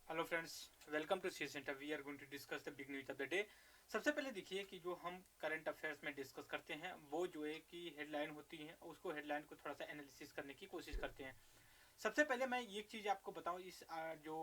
Hello friends, welcome to C centre. We are going to discuss the big news of the day. सबसे पहले देखिए कि जो हम करंट अफेयर्स में डिस्कस करते हैं वो जो है कि हेडलाइन होती है, उसको हेडलाइन को थोड़ा सा एनालिसिस करने की कोशिश करते हैं। सबसे पहले मैं एक चीज़ आपको बताऊं, इस जो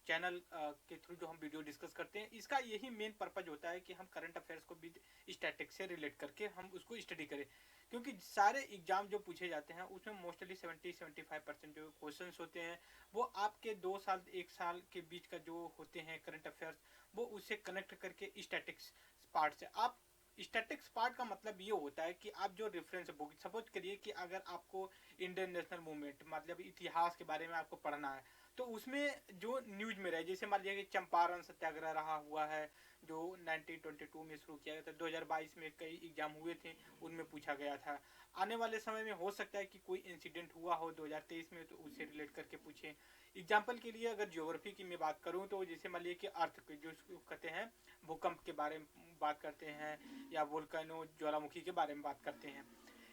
चैनल के थ्रू जो हम वीडियो डिस्कस करते हैं, इसका यही मेन पर्पज होता है कि हम करंट अफेयर्स को विद स्टैटिक्स से रिलेट करके हम उसको स्टडी करें। क्योंकि सारे एग्जाम जो पूछे जाते हैं उसमें मोस्टली 70-75% जो क्वेश्चंस होते हैं वो आपके 2 साल 1 साल के बीच का जो होते हैं करंट अफेयर्स, वो उससे कनेक्ट करके स्टैटिक्स पार्ट से आप स्टैटिक्स पार्ट का मतलब ये होता है कि आप जो रेफरेंस बुक, सपोज करिए कि अगर आपको इंडियन नेशनल मूवमेंट मतलब इतिहास के बारे में आपको पढ़ना है, तो उसमें जो न्यूज में रहे, जैसे मान लीजिए कि चंपारण सत्याग्रह रहा हुआ है जो 1922 में शुरू किया गया था, 2022 में कई एग्जाम हुए थे, उनमें पूछा गया था। आने वाले समय में हो सकता है कि कोई इंसिडेंट हुआ हो 2023 में, तो उससे रिलेट करके पूछे। एग्जाम्पल के लिए अगर ज्योग्राफी की मैं बात करूं तो जैसे मान लीजिए कि अर्थ जो कहते हैं भूकंप के बारे में बात करते हैं, या वोल्केनो ज्वालामुखी के बारे में बात करते हैं।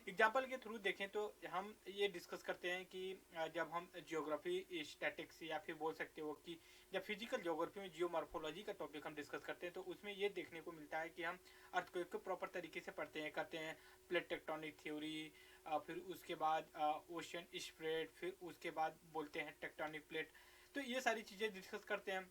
एग्जाम्पल के थ्रू देखें तो हम ये डिस्कस करते हैं कि जब हम ज्योग्राफी स्टैटिक्स या फिर बोल सकते हो कि जब फिजिकल ज्योग्राफी में जियोमॉर्फोलॉजी का टॉपिक हम डिस्कस करते हैं, तो उसमें ये देखने को मिलता है कि हम अर्थक्वेक को प्रॉपर तरीके से पढ़ते हैं, करते हैं प्लेट टेक्टोनिक थ्योरी, फिर उसके बाद ओशन स्प्रेड, फिर उसके बाद बोलते हैं टेक्टोनिक प्लेट। तो ये सारी चीज़ें डिस्कस करते हैं।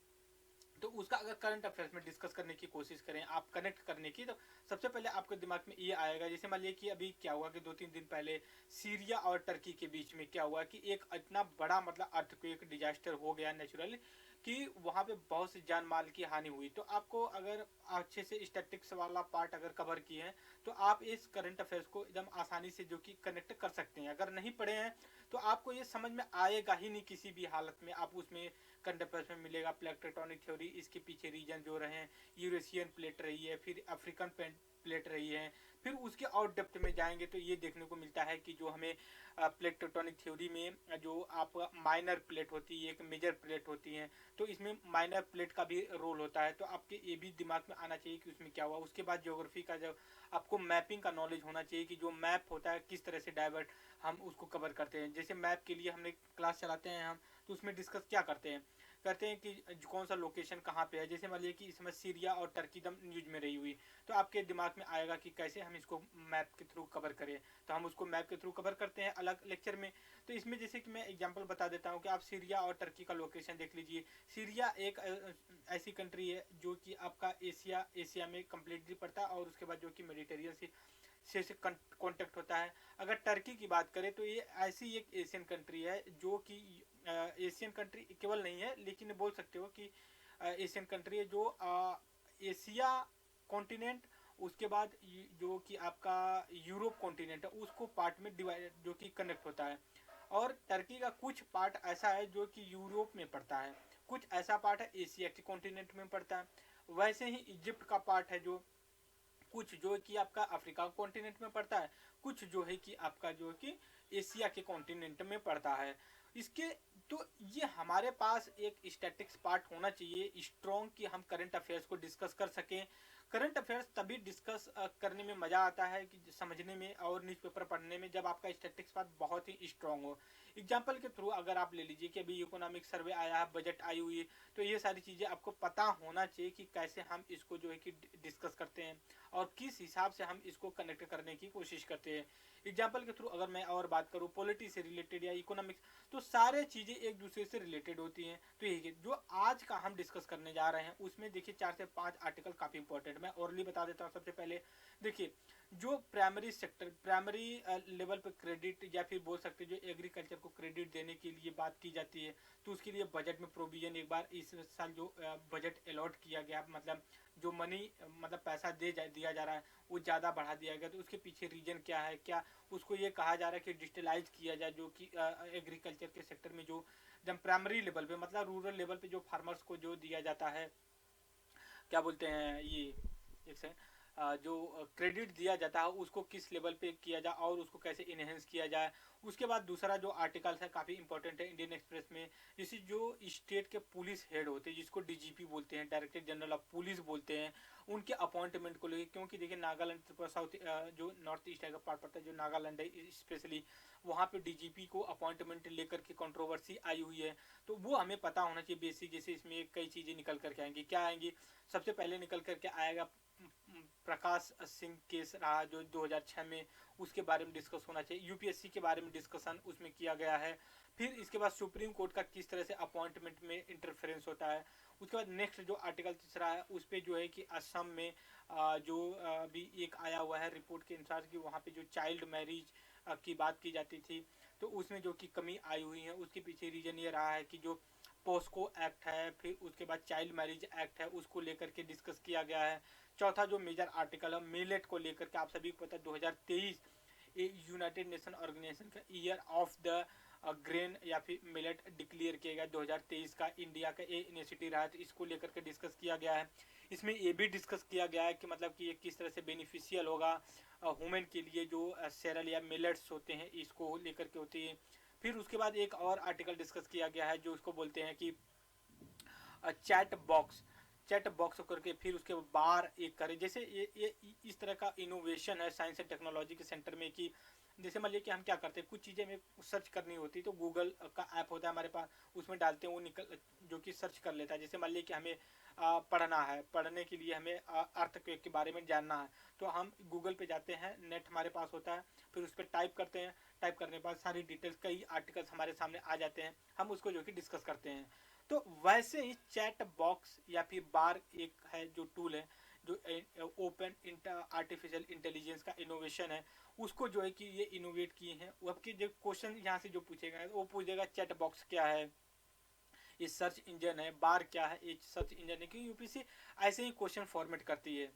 तो उसका अगर करंट अफेयर्स में डिस्कस करने की कोशिश करें आप, कनेक्ट करने की, तो सबसे पहले आपके दिमाग में ये आएगा, जैसे मान लीजिए कि अभी क्या हुआ कि 2-3 दिन पहले सीरिया और टर्की के बीच में क्या हुआ कि एक इतना बड़ा मतलब अर्थक्वेक डिजास्टर हो गया नेचुरल, कि वहाँ पे बहुत सी जान माल की हानि हुई। तो आपको अगर अच्छे से स्टैटिक्स वाला पार्ट अगर कवर किए हैं, तो आप इस करंट अफेयर्स को एकदम आसानी से जो कि कनेक्ट कर सकते हैं। अगर नहीं पढ़े हैं तो आपको ये समझ में आएगा ही नहीं किसी भी हालत में। आप उसमें करंट अफेयर्स में मिलेगा प्लेट टेक्टोनिक थ्योरी, इसके पीछे रीजन जो रहे, यूरेशियन प्लेट रही है, फिर अफ्रीकन प्लेट रही है, फिर उसके और डेप्थ में जाएंगे तो ये देखने को मिलता है कि जो हमें प्लेट टेक्टोनिक थ्योरी में जो आप माइनर प्लेट होती है, एक मेजर प्लेट होती है, तो इसमें माइनर प्लेट का भी रोल होता है। तो आपके ये भी दिमाग में आना चाहिए कि उसमें क्या हुआ। उसके बाद ज्योग्राफी का जब आपको मैपिंग का नॉलेज होना चाहिए कि जो मैप होता है किस तरह से डाइवर्ट हम उसको कवर करते हैं। जैसे मैप के लिए हमने क्लास चलाते हैं हम, तो उसमें डिस्कस क्या करते हैं कि कौन सा लोकेशन कहाँ पे है। जैसे मान लीजिए कि इसमें सीरिया और टर्की दम न्यूज में रही हुई, तो आपके दिमाग में आएगा कि कैसे हम इसको मैप के थ्रू कवर करें, तो हम उसको मैप के थ्रू कवर करते हैं अलग लेक्चर में। तो इसमें जैसे कि मैं एग्जांपल बता देता हूँ कि आप सीरिया और टर्की का लोकेशन देख लीजिए। सीरिया एक ऐसी कंट्री है जो कि आपका एशिया में कम्प्लीटली पड़ता है, और उसके बाद जो कि मेडिटेरियन से कॉन्टेक्ट होता है। अगर टर्की की बात करें तो ये ऐसी एक एशियन कंट्री है जो कि एशियन कंट्री केवल नहीं है, लेकिन बोल सकते हो कि एशियन कंट्री है जो एशिया कॉन्टिनेंट, उसके बाद जो कि आपका यूरोप कॉन्टिनेंट है उसको पार्ट में डिवाइड जो कि कनेक्ट होता है। और टर्की का कुछ पार्ट ऐसा है जो कि यूरोप में पड़ता है, कुछ ऐसा पार्ट है एशिया के कॉन्टिनेंट में पड़ता है। वैसे ही इजिप्ट का पार्ट है जो कुछ जो कि आपका अफ्रीका कॉन्टिनेंट में पड़ता है, कुछ जो है कि आपका जो है कि एशिया के कॉन्टिनेंट में पड़ता है। इसके तो ये हमारे पास एक स्टैटिक्स पार्ट होना चाहिए स्ट्रॉन्ग, कि हम करंट अफेयर्स को डिस्कस कर सकें। करंट अफेयर्स तभी डिस्कस करने में मज़ा आता है कि समझने में और न्यूज़पेपर पढ़ने में, जब आपका स्टैटिक्स पार्ट बहुत ही स्ट्रॉन्ग हो। एग्जाम्पल के थ्रू अगर आप ले लीजिए कि अभी इकोनॉमिक सर्वे आया है, बजट आई हुई है, तो ये सारी चीज़ें आपको पता होना चाहिए कि कैसे हम इसको जो है कि डिस्कस करते हैं और किस हिसाब से हम इसको कनेक्ट करने की कोशिश करते हैं। एग्जाम्पल के थ्रू अगर मैं और बात करूँ पॉलिटी से रिलेटेड या इकोनॉमिक्स, तो सारे चीज़ें एक दूसरे से रिलेटेड होती हैं। तो यही जो आज का हम डिस्कस करने जा रहे हैं उसमें देखिए 4 से 5 आर्टिकल काफ़ी इंपॉर्टेंट। मैं ओरली बता देता हूँ। सबसे पहले देखिए, जो प्राइमरी सेक्टर, प्राइमरी लेवल पर क्रेडिट या फिर बोल सकते जो एग्रीकल्चर को क्रेडिट देने के लिए बात की जाती है, तो उसके लिए बजट में प्रोविजन एक बार इस साल जो बजट अलॉट किया गया, मतलब जो मनी मतलब पैसा दिया जा रहा है वो ज़्यादा बढ़ा दिया गया। तो उसके पीछे रीजन क्या है, क्या उसको ये कहा जा रहा है कि डिजिटलाइज किया जाए, जो कि एग्रीकल्चर के सेक्टर में जो जब प्राइमरी लेवल पे मतलब रूरल लेवल पे जो फार्मर्स को जो दिया जाता है, क्या बोलते हैं ये, एक सेकंड, जो क्रेडिट दिया जाता है उसको किस लेवल पे किया जाए और उसको कैसे इनहेंस किया जाए। उसके बाद दूसरा जो आर्टिकल्स है काफ़ी इंपॉर्टेंट है इंडियन एक्सप्रेस में, जैसे जो स्टेट के पुलिस हेड होते हैं जिसको डीजीपी बोलते हैं, डायरेक्टर जनरल ऑफ पुलिस बोलते हैं, उनके अपॉइंटमेंट को लेकर। क्योंकि देखिए नागालैंड त्रिपुरा साउथ जो नॉर्थ ईस्ट का पार्ट पड़ता है, जो नागालैंड है स्पेशली, वहाँ पे डीजीपी को अपॉइंटमेंट लेकर के कंट्रोवर्सी आई हुई है। तो वो हमें पता होना चाहिए बेसिक। जैसे इसमें कई चीज़ें निकल करके आएंगी, क्या आएंगी, सबसे पहले निकल करके आएगा प्रकाश सिंह केस रहा जो 2006 में, उसके बारे में डिस्कस होना चाहिए। यूपीएससी के बारे में डिस्कशन उसमें किया गया है। फिर इसके बाद सुप्रीम कोर्ट का किस तरह से अपॉइंटमेंट में इंटरफेरेंस होता है। उसके बाद नेक्स्ट जो आर्टिकल तीसरा है उस पर जो है कि असम में जो अभी एक आया हुआ है रिपोर्ट के अनुसार कि वहाँ पे जो चाइल्ड मैरिज की बात की जाती थी, तो उसमें जो कि कमी आई हुई है, उसके पीछे रीजन ये रहा है कि जो पोस्को एक्ट है, फिर उसके बाद चाइल्ड मैरिज एक्ट है, उसको लेकर के डिस्कस किया गया है। चौथा जो मेजर आर्टिकल है मिलेट को लेकर के, आप सभी को पता है 2023 यूनाइटेड नेशन ऑर्गेनाइजेशन का ईयर ऑफ द ग्रेन या फिर मिलेट डिक्लेयर किया गया 2023 का, इंडिया का ये इनिशिएटिव रहा है, तो इसको लेकर के डिस्कस किया गया है। इसमें ये भी डिस्कस किया गया है कि मतलब कि ये किस तरह से बेनिफिशियल होगा वुमेन के लिए, जो सेरल या मिलेट्स होते हैं इसको लेकर के होती है। फिर उसके बाद एक और आर्टिकल डिस्कस किया गया है जो उसको बोलते हैं कि चैट बॉक्स करके, फिर उसके बार एक करें। जैसे ये इस तरह का इनोवेशन है साइंस एंड टेक्नोलॉजी के सेंटर में कि जैसे मान लीजिए कि हम क्या करते हैं, कुछ चीज़ें हमें सर्च करनी होती है तो गूगल का ऐप होता है हमारे पास, उसमें डालते हैं वो निकल जो कि सर्च कर लेता है। जैसे मान लीजिए कि हमें पढ़ना है, पढ़ने के लिए हमें अर्थक्वेक के बारे में जानना है, तो हम गूगल पे जाते हैं, नेट हमारे पास होता है, फिर उस पर टाइप करते हैं, टाइप करने के बाद सारी डिटेल्स, कई आर्टिकल्स हमारे सामने आ जाते हैं, हम उसको जो कि डिस्कस करते हैं। तो वैसे ही चैट बॉक्स या फिर बार एक है जो टूल है, जो ओपन आर्टिफिशियल इंटेलिजेंस का इनोवेशन है, उसको जो है कि ये इनोवेट किए हैं। वो आपके जो क्वेश्चन यहाँ से जो पूछेगा वो पूछेगा चैट बॉक्स क्या है, ये सर्च इंजन है, बार क्या है, ये सर्च इंजन है, क्योंकि यूपीसी ऐसे ही क्वेश्चन फॉर्मेट करती है।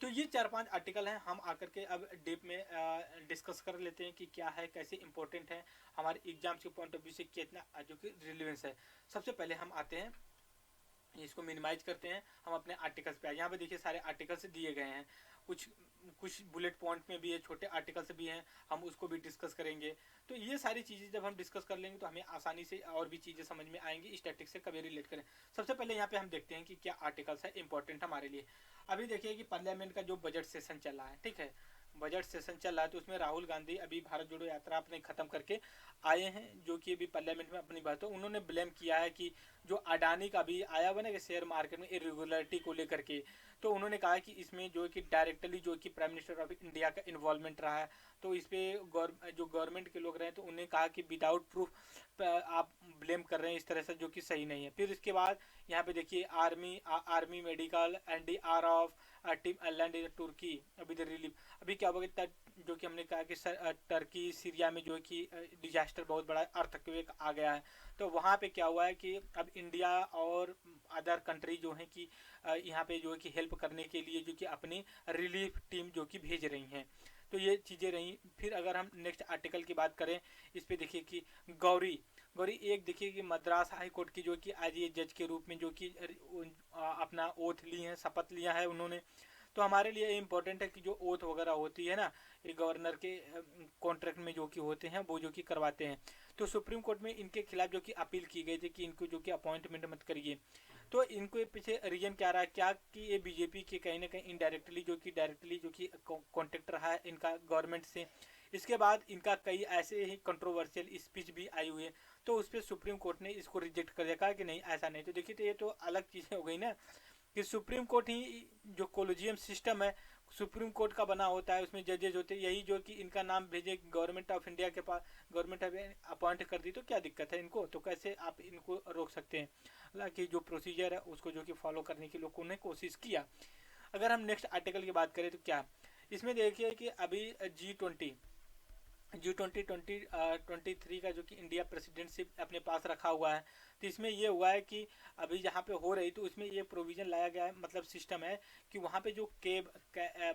तो ये 4-5 आर्टिकल हैं, हम आकर के अब डीप में डिस्कस कर लेते हैं कि क्या है, कैसे इंपॉर्टेंट है, हमारे एग्जाम्स के पॉइंट ऑफ व्यू से कितना जो कि रिलेवेंस है। सबसे पहले हम आते हैं, इसको मिनिमाइज करते हैं, हम अपने आर्टिकल्स पे आए। यहाँ पे देखिए सारे आर्टिकल्स दिए गए हैं, कुछ कुछ बुलेट पॉइंट में भी है, छोटे आर्टिकल्स भी हैं, हम उसको भी डिस्कस करेंगे। तो ये सारी चीज़ें जब हम डिस्कस कर लेंगे तो हमें आसानी से और भी चीज़ें समझ में आएंगी, स्टैटिक्स से कभी रिलेट करें। सबसे पहले यहाँ पे हम देखते हैं कि क्या आर्टिकल्स है इंपॉर्टेंट हमारे लिए। अभी देखिए कि पार्लियामेंट का जो बजट सेशन चल रहा है, ठीक है, बजट सेशन चल रहा है, तो उसमें राहुल गांधी अभी भारत जोड़ो यात्रा अपने खत्म करके आए हैं, जो कि अभी पार्लियामेंट में अपनी बात हो, उन्होंने ब्लेम किया है कि जो अडानी का भी आया हुआ ना कि शेयर मार्केट में इरेगुलरिटी को लेकर के, तो उन्होंने कहा कि इसमें जो कि डायरेक्टली जो कि प्राइम मिनिस्टर ऑफ इंडिया का इन्वॉल्वमेंट रहा है, तो इस पर जो गवर्नमेंट के लोग रहे हैं तो उन्हें कहा कि विदाउट प्रूफ आप ब्लेम कर रहे हैं इस तरह से, जो कि सही नहीं है। फिर इसके बाद यहाँ पे देखिए army medical NDRF team land in तुर्की अभी द रिलीफ। अभी क्या होगा, जो कि हमने कहा कि टर्की सीरिया में जो कि डिजास्टर बहुत बड़ा अर्थक्वेक आ गया है, तो वहाँ पे क्या हुआ है कि अब इंडिया और अदर कंट्री जो है कि यहाँ पे जो है कि हेल्प करने के लिए जो कि अपनी रिलीफ टीम जो कि भेज रही हैं। तो ये चीज़ें रही। फिर अगर हम नेक्स्ट आर्टिकल की बात करें, इस पे देखिए कि गौरी गौरी एक देखिए कि मद्रास हाई कोर्ट की जो कि आज ये जज के रूप में जो कि अपना ओथ ली है, शपथ लिया है उन्होंने। तो हमारे लिए इम्पोर्टेंट है कि जो ओथ वगैरह होती है ना, ये गवर्नर के कॉन्ट्रैक्ट में जो कि होते हैं वो जो कि करवाते हैं। तो सुप्रीम कोर्ट में इनके खिलाफ जो कि अपील की गई थी कि इनको जो कि अपॉइंटमेंट मत करिए। तो इनको पीछे रीजन क्या रहा है, क्या कि ये बीजेपी के कहीं ना कहीं इनडायरेक्टली जो कि डायरेक्टली जो कि कॉन्टेक्ट रहा है इनका गवर्नमेंट से। इसके बाद इनका कई ऐसे ही कंट्रोवर्शियल स्पीच भी आई हुई है, तो उस पर सुप्रीम कोर्ट ने इसको रिजेक्ट कर दिया, कहा कि नहीं ऐसा नहीं। तो देखिए तो ये तो अलग चीज़ें हो गई ना, कि सुप्रीम कोर्ट ही जो कोलिजियम सिस्टम है सुप्रीम कोर्ट का बना होता है, उसमें जजेज होते हैं, यही जो कि इनका नाम भेजे गवर्नमेंट ऑफ इंडिया के पास, गवर्नमेंट ऑफ अपॉइंट कर दी, तो क्या दिक्कत है इनको, तो कैसे आप इनको रोक सकते हैं। हालांकि जो प्रोसीजर है उसको जो कि फॉलो करने की लोगों ने कोशिश किया। अगर हम नेक्स्ट आर्टिकल की बात करें तो क्या इसमें देखिए कि अभी G20 का जो कि इंडिया प्रेसिडेंटशिप अपने पास रखा हुआ है, तो इसमें ये हुआ है कि अभी जहाँ पे हो रही तो उसमें ये प्रोविज़न लाया गया है, मतलब सिस्टम है कि वहाँ पे जो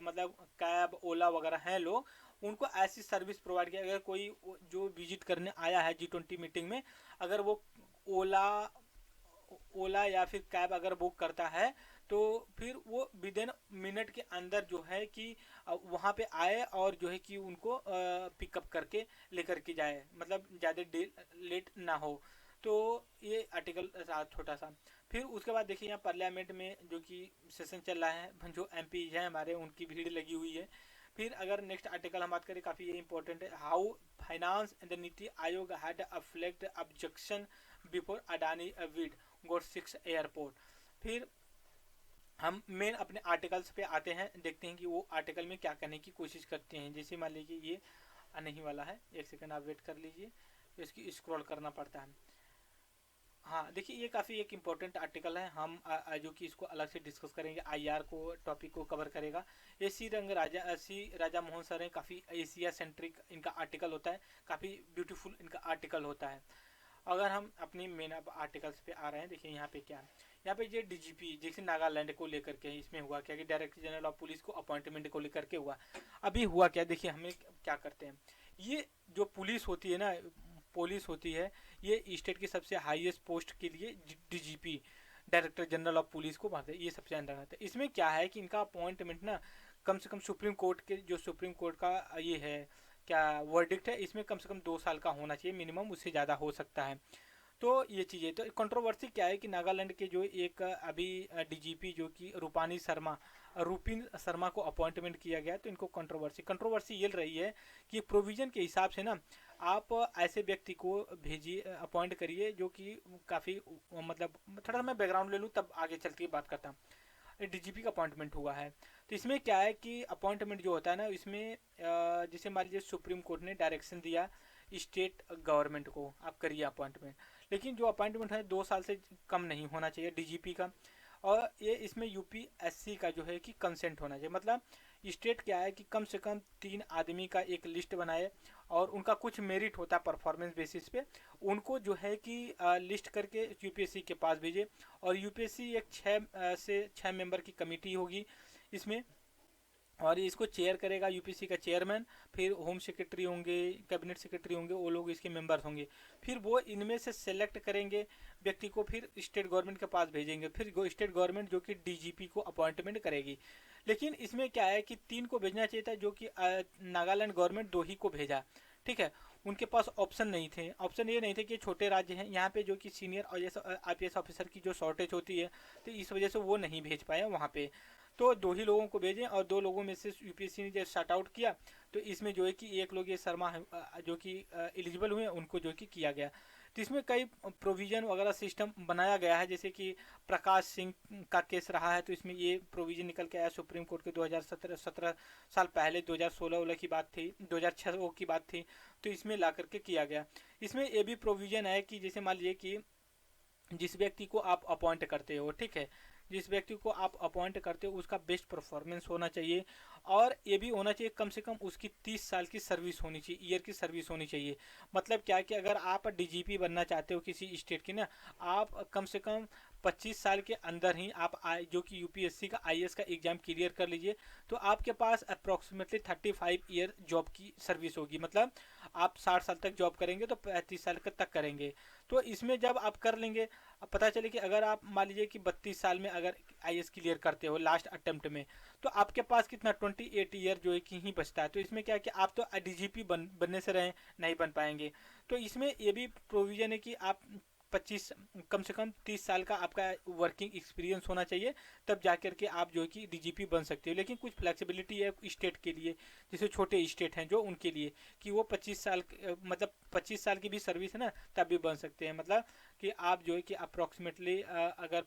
मतलब कैब ओला वगैरह हैं लोग, उनको ऐसी सर्विस प्रोवाइड किया। अगर कोई जो विजिट करने आया है G20 मीटिंग में, अगर वो ओला ओला या फिर कैब अगर बुक करता है तो फिर वो विदिन मिनट के अंदर जो है कि वहाँ पे आए और जो है कि उनको पिकअप करके लेकर के जाए, मतलब ज़्यादा लेट ना हो। तो ये आर्टिकल रहा छोटा सा। फिर उसके बाद देखिए यहाँ पार्लियामेंट में जो कि सेशन चल रहा है, जो एमपी हैं हमारे उनकी भीड़ लगी हुई है। फिर अगर नेक्स्ट आर्टिकल हम बात करें, काफ़ी ये इंपॉर्टेंट है, how finance and NITI Aayog had flagged objection before Adani with got 6 airport. फिर हम मेन अपने आर्टिकल्स पे आते हैं, देखते हैं कि वो आर्टिकल में क्या करने की कोशिश करते हैं। जैसे मान लीजिए ये आने ही वाला है, एक सेकंड आप वेट कर लीजिए, तो इसकी स्क्रॉल करना पड़ता है। हाँ देखिए ये काफ़ी एक इम्पोर्टेंट आर्टिकल है, हम जो कि इसको अलग से डिस्कस करेंगे, आईआर को टॉपिक को कवर करेगा। ये सी राजा मोहन सर हैं, काफ़ी एशिया सेंट्रिक इनका आर्टिकल होता है, काफ़ी ब्यूटीफुल इनका आर्टिकल होता है। अगर हम अपनी मेन आर्टिकल्स पे आ रहे हैं, देखिए यहाँ पे क्या है, यहाँ पे ये डीजीपी जैसे नागालैंड को लेकर के इसमें हुआ क्या कि डायरेक्टर जनरल ऑफ पुलिस को अपॉइंटमेंट को लेकर के हुआ। अभी हुआ क्या, देखिए हमें क्या करते हैं, ये जो पुलिस होती है ना, पुलिस होती है, ये स्टेट की सबसे हाईएस्ट पोस्ट के लिए DGP director general of police को मानते हैं, ये सबसे अंडर आता है। इसमें क्या है कि इनका अपॉइंटमेंट ना कम से कम सुप्रीम कोर्ट के, जो सुप्रीम कोर्ट का ये है क्या वर्डिक्ट है, इसमें कम से कम 2 साल का होना चाहिए मिनिमम, उससे ज़्यादा हो सकता है। तो ये चीज़ें, तो कंट्रोवर्सी क्या है कि नागालैंड के जो एक अभी डीजीपी जो कि रूपिन शर्मा को अपॉइंटमेंट किया गया, तो इनको कंट्रोवर्सी ये रही है कि प्रोविजन के हिसाब से ना आप ऐसे व्यक्ति को भेजिए, अपॉइंट करिए जो कि काफ़ी, मतलब थोड़ा सा मैं बैकग्राउंड ले लूँ तब आगे चल के बात करता हूँ। डीजीपी का अपॉइंटमेंट हुआ है, तो इसमें क्या है कि अपॉइंटमेंट जो होता है ना, इसमें जैसे मान लीजिए सुप्रीम कोर्ट ने डायरेक्शन दिया स्टेट गवर्नमेंट को, आप करिए अपॉइंटमेंट, लेकिन जो अपॉइंटमेंट है 2 साल से कम नहीं होना चाहिए डीजीपी का। और ये इसमें यूपीएससी का जो है कि कंसेंट होना चाहिए, मतलब स्टेट क्या है कि कम से कम 3 आदमी का एक लिस्ट बनाए, और उनका कुछ मेरिट होता है परफॉर्मेंस बेसिस पे, उनको जो है कि लिस्ट करके यूपीएससी के पास भेजे। और यूपीएससी एक 6 मेंबर की कमेटी होगी इसमें, और इसको चेयर करेगा यूपीसी का चेयरमैन, फिर होम सेक्रेटरी होंगे, कैबिनेट सेक्रेटरी होंगे, वो लोग इसके मेंबर्स होंगे। फिर वो इनमें से सेलेक्ट करेंगे व्यक्ति को, फिर स्टेट गवर्नमेंट के पास भेजेंगे, फिर स्टेट गवर्नमेंट जो कि डीजीपी को अपॉइंटमेंट करेगी। लेकिन इसमें क्या है कि 3 को भेजना चाहिए था, जो कि नागालैंड गवर्नमेंट 2 ही को भेजा, ठीक है। उनके पास ऑप्शन नहीं थे, ऑप्शन ये नहीं थे कि छोटे राज्य हैं यहाँ पे जो कि सीनियर और आईपीएस ऑफिसर की जो शॉर्टेज होती है, तो इस वजह से वो नहीं भेज पाए वहाँ पे। तो 2 ही लोगों को भेजें, और 2 लोगों में से यूपीएससी ने जब शट आउट किया, तो इसमें जो है कि एक लोग ये शर्मा जो कि एलिजिबल हुए, उनको जो कि किया गया। तो इसमें कई प्रोविज़न वगैरह सिस्टम बनाया गया है, जैसे कि प्रकाश सिंह का केस रहा है, तो इसमें ये प्रोविज़न निकल के आया सुप्रीम कोर्ट के 2017 साल पहले, 2016 की बात थी, 2006 की बात थी, तो इसमें ला करके किया गया। इसमें ये भी प्रोविज़न है कि जैसे मान लीजिए कि जिस व्यक्ति को आप अपॉइंट करते हो, ठीक है, जिस व्यक्ति को आप अपॉइंट करते हो उसका बेस्ट परफॉर्मेंस होना चाहिए, और ये भी होना चाहिए कम से कम उसकी 30 साल की सर्विस होनी चाहिए, ईयर की सर्विस होनी चाहिए। मतलब क्या कि अगर आप डीजीपी बनना चाहते हो किसी स्टेट की ना, आप कम से कम 25 साल के अंदर ही आप जो कि यूपीएससी का आईएएस का एग्जाम क्लियर कर लीजिए, तो आपके पास अप्रॉक्सीमेटली 35 ईयर जॉब की सर्विस होगी। मतलब आप 60 साल तक जॉब करेंगे तो 35 साल तक करेंगे। तो इसमें जब आप कर लेंगे, अब पता चले कि अगर आप मान लीजिए कि 32 साल में अगर आईएएस क्लियर करते हो लास्ट अटेम्प्ट में, तो आपके पास कितना 28 ईयर जो है कि ही बचता है। तो इसमें क्या है कि आप तो डीजीपी बनने से रहे नहीं बन पाएंगे। तो इसमें ये भी प्रोविजन है कि आप 25 कम से कम 30 साल का आपका वर्किंग एक्सपीरियंस होना चाहिए, तब जाकर के आप जो है कि डीजीपी बन सकते हो। लेकिन कुछ फ्लेक्सिबिलिटी है स्टेट के लिए, जैसे छोटे स्टेट हैं जो उनके लिए, कि वो 25 साल मतलब 25 साल की भी सर्विस है ना, तब भी बन सकते हैं। मतलब कि आप जो है कि अप्रॉक्सीमेटली अगर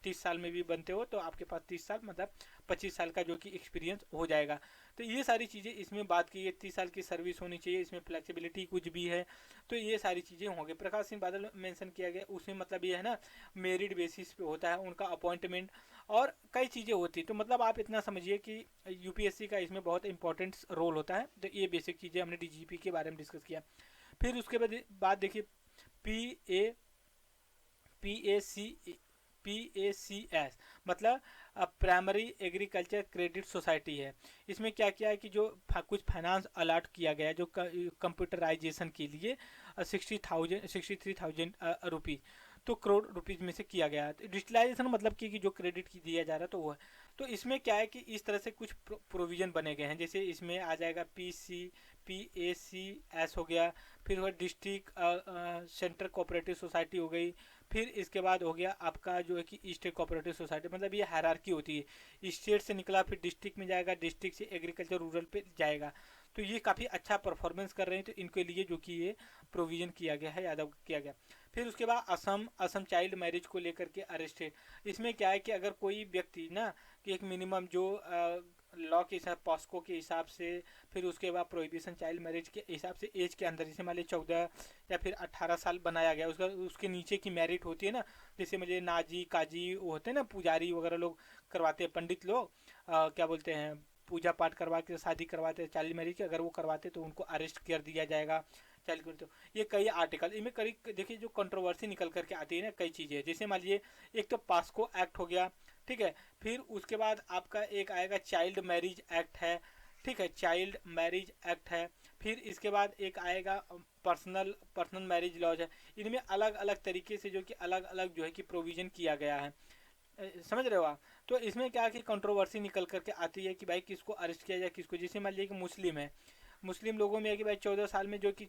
30 साल में भी बनते हो तो आपके पास 30 साल मतलब 25 साल का जो कि एक्सपीरियंस हो जाएगा। तो ये सारी चीज़ें इसमें बात की है, 30 साल की सर्विस होनी चाहिए, इसमें फ्लेक्सिबिलिटी कुछ भी है, तो ये सारी चीज़ें होंगी। प्रकाश सिंह बादल मेंशन किया गया, उसमें मतलब ये है ना मेरिट बेसिस पे होता है उनका अपॉइंटमेंट, और कई चीज़ें होती है। तो मतलब आप इतना समझिए कि यूपीएससी का इसमें बहुत इंपॉर्टेंट रोल होता है। तो ये बेसिक चीज़ें हमने डीजीपी के बारे में डिस्कस किया। फिर उसके बाद देखिए P A P A C PACS, मतलब प्राइमरी एग्रीकल्चर क्रेडिट सोसाइटी है। इसमें क्या किया है कि जो कुछ फाइनेंस अलॉट किया गया है जो कंप्यूटराइजेशन के लिए 63,000 रुपीज़। तो करोड़ रुपीज़ में से किया गया है। तो डिजिटलाइजेशन मतलब कि जो क्रेडिट की दिया जा रहा है तो वो है। तो इसमें क्या है कि इस तरह से कुछ प्रोविज़न बने गए हैं, जैसे इसमें आ जाएगा PACS हो गया, फिर वो डिस्ट्रिक्ट सेंटर कोऑपरेटिव सोसाइटी हो गई, फिर इसके बाद हो गया आपका जो है कि स्टेट कोऑपरेटिव सोसाइटी। मतलब ये हायरार्की होती है, स्टेट से निकला फिर डिस्ट्रिक्ट में जाएगा, डिस्ट्रिक्ट से एग्रीकल्चर रूरल पे जाएगा। तो ये काफ़ी अच्छा परफॉर्मेंस कर रहे हैं, तो इनके लिए जो कि ये प्रोविज़न किया गया है, यादव किया गया। फिर उसके बाद असम असम चाइल्ड मैरिज को लेकर के अरेस्टेड। इसमें क्या है कि अगर कोई व्यक्ति ना कि एक मिनिमम जो लॉ के हिसाब पॉस्को के हिसाब से, फिर उसके बाद प्रोहिबिशन चाइल्ड मैरिज के हिसाब से एज के अंदर, जैसे मान लीजिए 14 या फिर 18 साल बनाया गया, उसका उसके नीचे की मैरिट होती है ना, जैसे मुझे नाजी काजी वो होते हैं ना, पुजारी वगैरह लोग करवाते हैं, पंडित लोग क्या बोलते हैं, पूजा पाठ करवा के शादी करवाते हैं चाइल्ड मैरिज की, अगर वो करवाते तो उनको अरेस्ट कर दिया जाएगा। चाइल्ड तो ये कई आर्टिकल इनमें करीब देखिए जो कंट्रोवर्सी निकल करके आती है ना, कई चीज़ें, जैसे मान लीजिए एक तो पास्को एक्ट हो गया, ठीक है, फिर उसके बाद आपका एक आएगा चाइल्ड मैरिज एक्ट है, ठीक है, चाइल्ड मैरिज एक्ट है, फिर इसके बाद एक आएगा पर्सनल पर्सनल मैरिज लॉज है। इनमें अलग अलग तरीके से जो कि अलग अलग जो है कि प्रोविज़न किया गया है, समझ रहे हो आप। तो इसमें क्या कि कंट्रोवर्सी निकल करके आती है कि भाई किसको अरेस्ट किया जाए, किसको, जैसे मान लीजिए कि मुस्लिम है, मुस्लिम लोगों में है कि भाई 14 साल में जो कि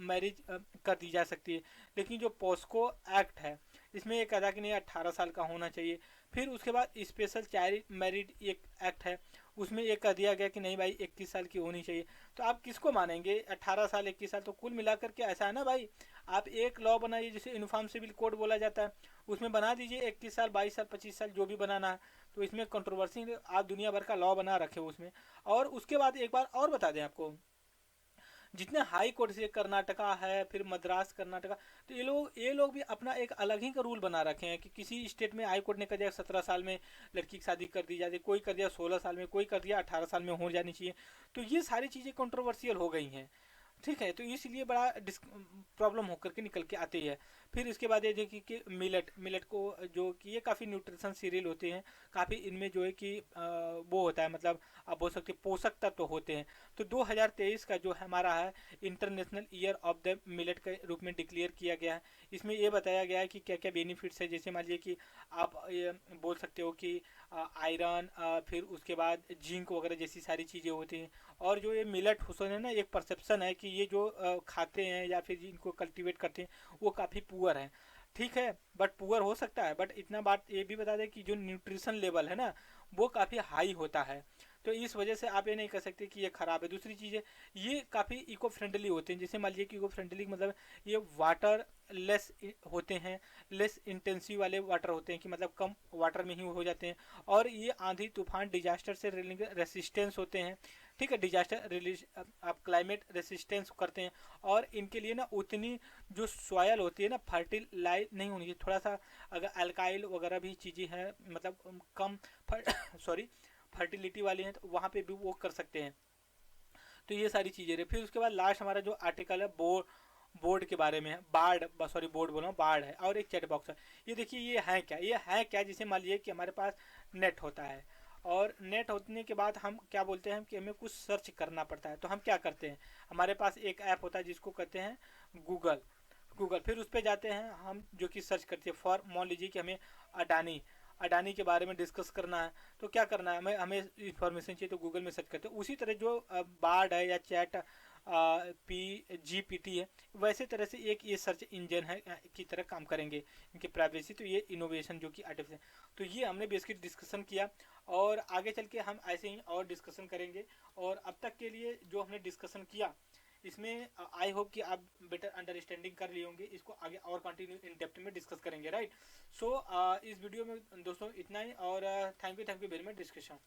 मैरिज कर दी जा सकती है, लेकिन जो पॉस्को एक्ट है इसमें एक अदा कि नहीं 18 साल का होना चाहिए। फिर उसके बाद स्पेशल चाइल्ड मैरिड एक एक्ट है, उसमें एक कर दिया गया कि नहीं भाई 21 साल की होनी चाहिए। तो आप किसको मानेंगे, 18 साल 21 साल, तो कुल मिलाकर के ऐसा है ना भाई, आप एक लॉ बनाइए जिसे यूनिफॉर्म सिविल कोड बोला जाता है, उसमें बना दीजिए 21 साल 22 साल 25 साल जो भी बनाना है। तो इसमें कंट्रोवर्सी आप दुनिया भर का लॉ बना रखे उसमें। और उसके बाद एक बार और बता दें आपको, जितने हाई कोर्ट से कर्नाटका है, फिर मद्रास कर्नाटका, तो ये लोग भी अपना एक अलग ही का रूल बना रखे हैं कि किसी स्टेट में हाई कोर्ट ने कर दिया 17 साल में लड़की की शादी कर दी जाती, कोई कर दिया 16 साल में, कोई कर दिया 18 साल में हो जानी चाहिए। तो ये सारी चीज़ें कंट्रोवर्शियल हो गई हैं, ठीक है, तो इसलिए बड़ा प्रॉब्लम होकर के निकल के आती है। फिर इसके बाद ये देखिए कि मिलेट मिलेट को जो कि ये काफ़ी न्यूट्रिशन सीरियल होते हैं, काफ़ी इनमें जो है कि वो होता है, मतलब आप बोल सकते हैं पोषक तत्व होते हैं। तो 2023 का जो हमारा है international year of the millet के रूप में डिक्लेयर किया गया है। इसमें ये बताया गया है कि क्या क्या बेनिफिट्स है, जैसे मान लीजिए कि आप ये बोल सकते हो कि आयरन, फिर उसके बाद जिंक वगैरह जैसी सारी चीज़ें होती हैं। और जो ये मिलेट हुसैन है ना, एक परसेप्शन है कि ये जो खाते हैं या फिर इनको कल्टीवेट करते हैं वो काफ़ी पुअर है, ठीक है, बट पुअर हो सकता है, बट इतना बात ये भी बता दें कि जो न्यूट्रिशन लेवल है ना वो काफ़ी हाई होता है। तो इस वजह से आप ये नहीं कह सकते कि ये ख़राब है। दूसरी चीज़ है ये काफ़ी इको फ्रेंडली होते हैं, जैसे मान लीजिए कि इको फ्रेंडली मतलब ये वाटर लेस होते हैं, लेस इंटेंसिव वाले वाटर होते हैं कि मतलब कम वाटर में ही हो जाते हैं। और ये आंधी तूफान डिजास्टर से रेसिस्टेंस होते हैं, ठीक है, डिजास्टर रिलीज आप क्लाइमेट रेसिस्टेंस करते हैं। और इनके लिए ना उतनी जो सॉयल होती है ना फर्टिलाइज नहीं होनी चाहिए, थोड़ा सा अगर अल्काइल वगैरह भी चीज़ें हैं मतलब कम सॉरी फर्टिलिटी वाली हैं तो वहाँ पे भी वो कर सकते हैं। तो ये सारी चीज़ें रहे। फिर उसके बाद लास्ट हमारा जो आर्टिकल है बोर्ड के बारे में है, बार्ड, सॉरी बोर्ड बोल रहा हूँ, बार्ड है, और एक चैट बॉक्स है। ये देखिए ये है क्या, जिसे मान लीजिए कि हमारे पास नेट होता है, और नेट होने के बाद हम क्या बोलते हैं कि हमें कुछ सर्च करना पड़ता है, तो हम क्या करते हैं, हमारे पास एक ऐप होता है जिसको कहते हैं गूगल। फिर उस पर जाते हैं हम, जो कि सर्च करते हैं फॉर, मान लीजिए कि हमें अडानी अडानी के बारे में डिस्कस करना है, तो क्या करना है, हमें हमें इन्फॉर्मेशन चाहिए तो गूगल में सर्च करते हैं। उसी तरह जो बार्ड है या चैट GPT है, वैसे तरह से एक ये सर्च इंजन है की तरह काम करेंगे, इनकी प्राइवेसी, तो ये इनोवेशन जो कि आर्टिफिशियल, तो ये हमने बेसिकली डिस्कशन किया, और आगे चल के हम ऐसे ही और डिस्कशन करेंगे। और अब तक के लिए जो हमने डिस्कशन किया इसमें आई होप कि आप बेटर अंडरस्टैंडिंग कर लिए होंगे, इसको आगे और कंटिन्यू इन डेप्थ में डिस्कस करेंगे, राइट। सो इस वीडियो में दोस्तों इतना ही, और thank you very much discussion.